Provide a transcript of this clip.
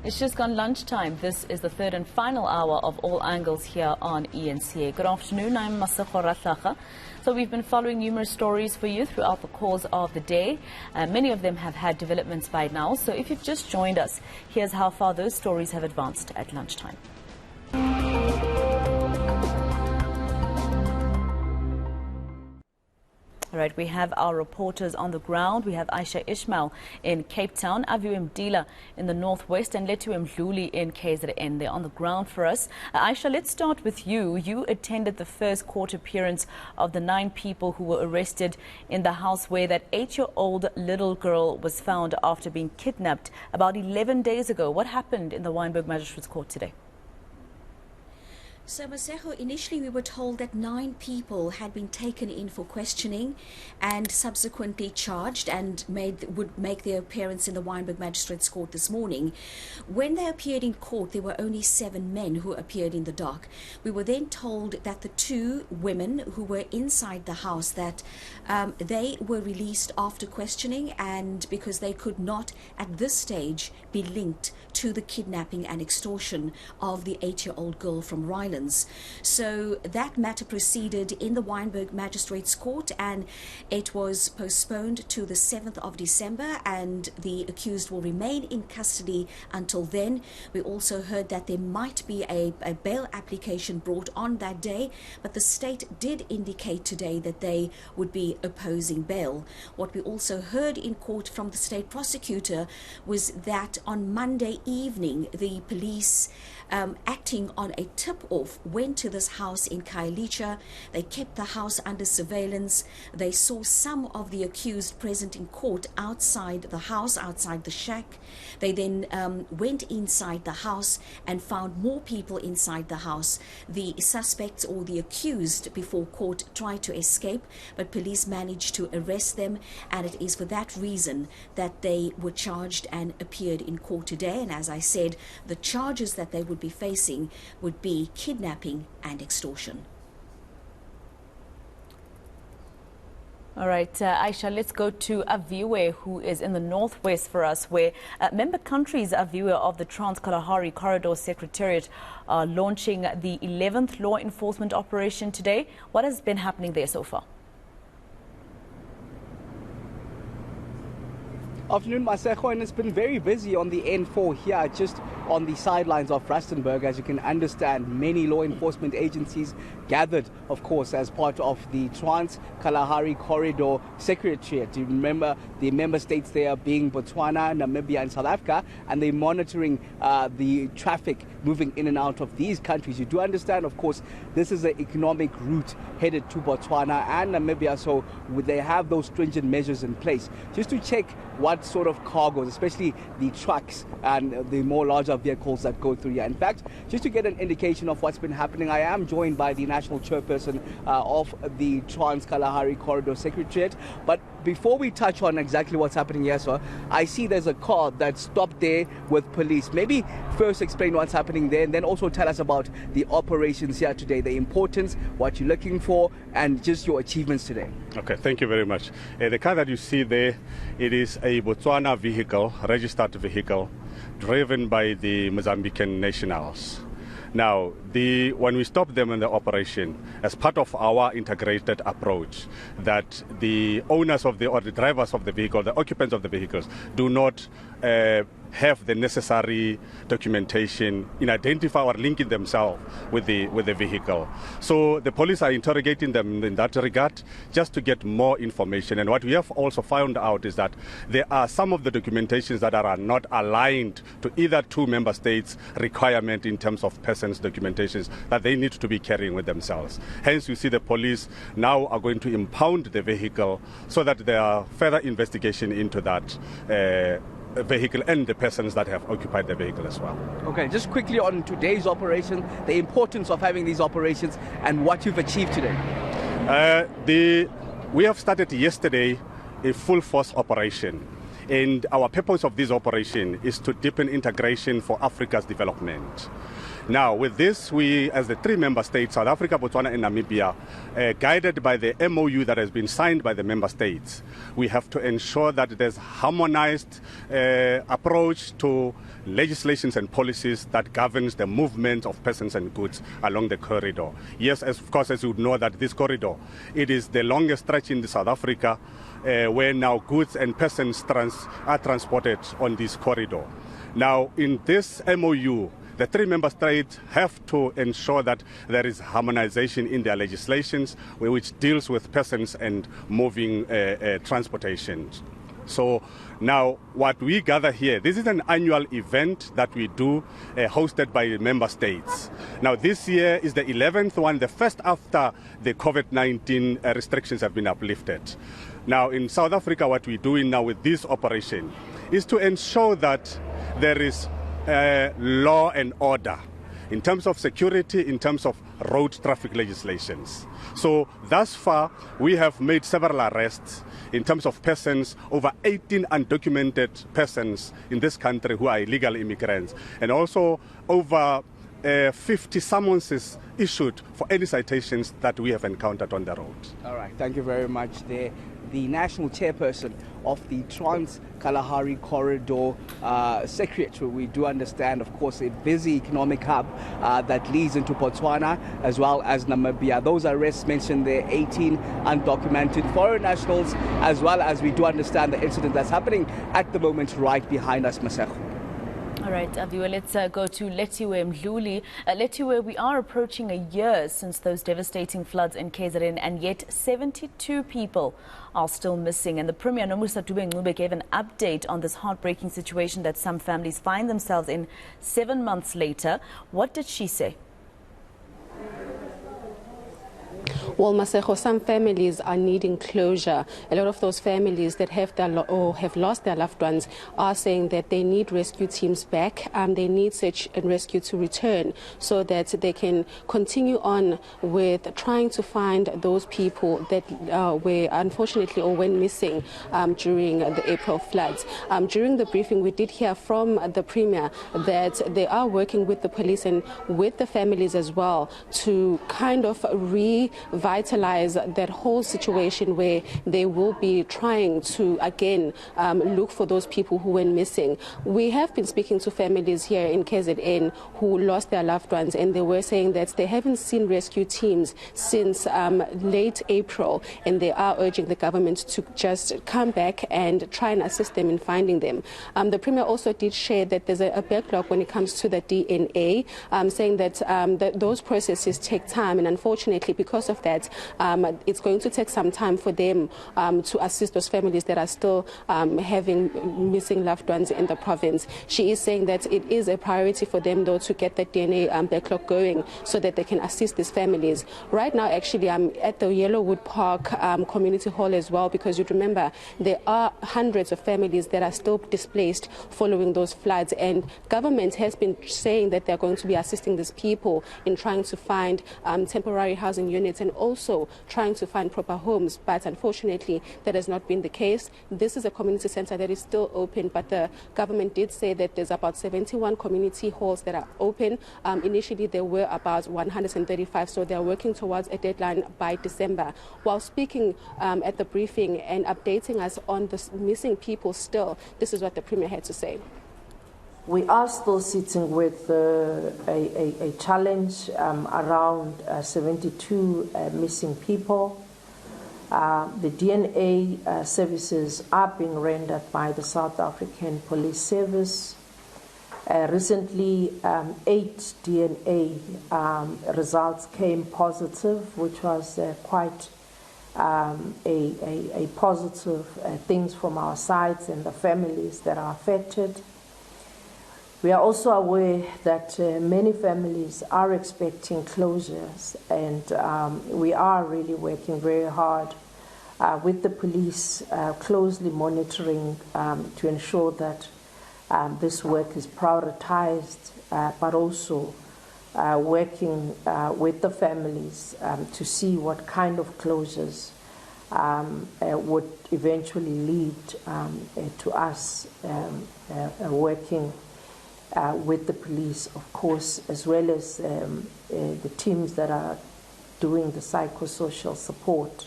It's just gone lunchtime. This is the third and final hour of All Angles here on eNCA. Good afternoon, I'm Masego, Rahlaga. So we've been following numerous stories for you throughout the course of the day. Many of them have had developments by now. So if you've just joined us, here's how far those stories have advanced at lunchtime. All right, we have our reporters on the ground. We have Ayesha Ismail in Cape Town, Aviwe Mtila in the northwest, and Lethiwe Mdluli in KZN. They're on the ground for us. Ayesha, let's start with you. You attended the first court appearance of the 9 people who were arrested in the house where that 8-year-old little girl was found after being kidnapped about 11 days ago. What happened in the Wynberg Magistrates Court today? So, Masego, initially we were told that 9 people had been taken in for questioning and subsequently charged and would make their appearance in the Wynberg Magistrates Court this morning. When they appeared in court, there were only 7 men who appeared in the dock. We were then told that the 2 women who were inside the house, that they were released after questioning, and because they could not at this stage be linked to the kidnapping and extortion of the 8-year-old girl from Rylands. So that matter proceeded in the Wynberg Magistrates Court, and it was postponed to the 7th of December, and the accused will remain in custody until then. We also heard that there might be a bail application brought on that day, but the state did indicate today that they would be opposing bail. What we also heard in court from the state prosecutor was that on Monday evening, the police, acting on a tip-off, went to this house in Khayelitsha. They kept the house under surveillance. They saw some of the accused present in court outside the house, outside the shack. They then went inside the house and found more people inside the house. The suspects, or the accused, before court tried to escape, but police managed to arrest them, and it is for that reason that they were charged and appeared in court today. And as I said, the charges that they would be facing would be kidnapping and extortion. All right, Ayesha, let's go to Aviwe, who is in the northwest for us, where member countries, Aviwe, of the Trans-Kalahari Corridor Secretariat are launching the 11th law enforcement operation today. What has been happening there so far? Afternoon, Masego, and it's been very busy on the N4 here, just on the sidelines of Rustenburg. As you can understand, many law enforcement agencies gathered, of course, as part of the Trans-Kalahari Corridor Secretariat. You remember the member states there being Botswana, Namibia and South Africa, and they're monitoring the traffic moving in and out of these countries. You do understand, of course, this is an economic route headed to Botswana and Namibia, so they have those stringent measures in place just to check what sort of cargoes, especially the trucks and the more larger vehicles that go through here. In fact, just to get an indication of what's been happening, I am joined by the national chairperson of the Trans-Kalahari Corridor Secretariat. But before we touch on exactly what's happening here, sir, I see there's a car that stopped there with police. Maybe first explain what's happening there, and then also tell us about the operations here today, the importance, what you're looking for, and just your achievements today. Okay, thank you very much. The car that you see there, it is a Botswana vehicle, registered vehicle, driven by the Mozambican nationals. Now, when we stop them in the operation, as part of our integrated approach, that the owners of or the drivers of the vehicle, the occupants of the vehicles, do not have the necessary documentation in identifying or linking themselves with the vehicle. So the police are interrogating them in that regard just to get more information. And what we have also found out is that there are some of the documentations that are not aligned to either 2 member states' requirement in terms of persons documentations that they need to be carrying with themselves. Hence, you see the police now are going to impound the vehicle so that there are further investigation into that vehicle and the persons that have occupied the vehicle as well. Okay, just quickly on today's operation, the importance of having these operations and what you've achieved today. We have started yesterday a full force operation, and our purpose of this operation is to deepen integration for Africa's development. Now, with this, we, as the 3 member states, South Africa, Botswana, and Namibia, guided by the MOU that has been signed by the member states, we have to ensure that there's harmonized approach to legislations and policies that governs the movement of persons and goods along the corridor. Yes, of course, as you know, that this corridor, it is the longest stretch in South Africa where now goods and persons are transported on this corridor. Now, in this MOU, the 3 member states have to ensure that there is harmonization in their legislations which deals with persons and moving transportation. So now what we gather here, this is an annual event that we do hosted by member states. Now this year is the 11th one, the first after the COVID-19 restrictions have been uplifted. Now in South Africa, what we're doing now with this operation is to ensure that there is law and order in terms of security, in terms of road traffic legislations. So thus far, we have made several arrests in terms of persons, over 18 undocumented persons in this country who are illegal immigrants, and also over 50 summonses issued for any citations that we have encountered on the road. All right, thank you very much there. The national chairperson of the Trans-Kalahari Corridor Secretary. We do understand, of course, a busy economic hub that leads into Botswana as well as Namibia. Those arrests mentioned there, 18 undocumented foreign nationals, as well as we do understand the incident that's happening at the moment right behind us, Masego. All right, Aviwe, let's go to Lethiwe Mdluli. Lethiwe, we are approaching a year since those devastating floods in KZN, and yet 72 people are still missing. And the Premier, Nomusa Dube-Ncube, gave an update on this heartbreaking situation that some families find themselves in 7 months later. What did she say? Well, Masego, some families are needing closure. A lot of those families that have lost their loved ones are saying that they need rescue teams back. They need search and rescue to return so that they can continue on with trying to find those people that were unfortunately or went missing during the April floods. During the briefing, we did hear from the Premier that they are working with the police and with the families as well to kind of revitalize that whole situation where they will be trying to again look for those people who went missing. We have been speaking to families here in KZN who lost their loved ones, and they were saying that they haven't seen rescue teams since late April, and they are urging the government to just come back and try and assist them in finding them. The Premier also did share that there's a backlog when it comes to the DNA, saying that those processes take time, and unfortunately because of that, it's going to take some time for them to assist those families that are still having missing loved ones in the province. She is saying that it is a priority for them, though, to get the DNA backlog going so that they can assist these families. Right now, actually, I'm at the Yellowwood Park Community Hall as well, because you'd remember there are hundreds of families that are still displaced following those floods, and government has been saying that they're going to be assisting these people in trying to find temporary housing units and also trying to find proper homes, but unfortunately that has not been the case. This is a community center that is still open, but the government did say that there's about 71 community halls that are open. Initially there were about 135, so they're working towards a deadline by December. While speaking at the briefing and updating us on the missing people still, this is what the Premier had to say. We are still sitting with a challenge around 72 missing people. The DNA services are being rendered by the South African Police Service. Recently, 8 DNA results came positive, which was quite a positive things from our sides and the families that are affected. We are also aware that many families are expecting closures, and we are really working very hard with the police, closely monitoring to ensure that this work is prioritized, but also working with the families to see what kind of closures would eventually lead to us working with the police, of course, as well as the teams that are doing the psychosocial support.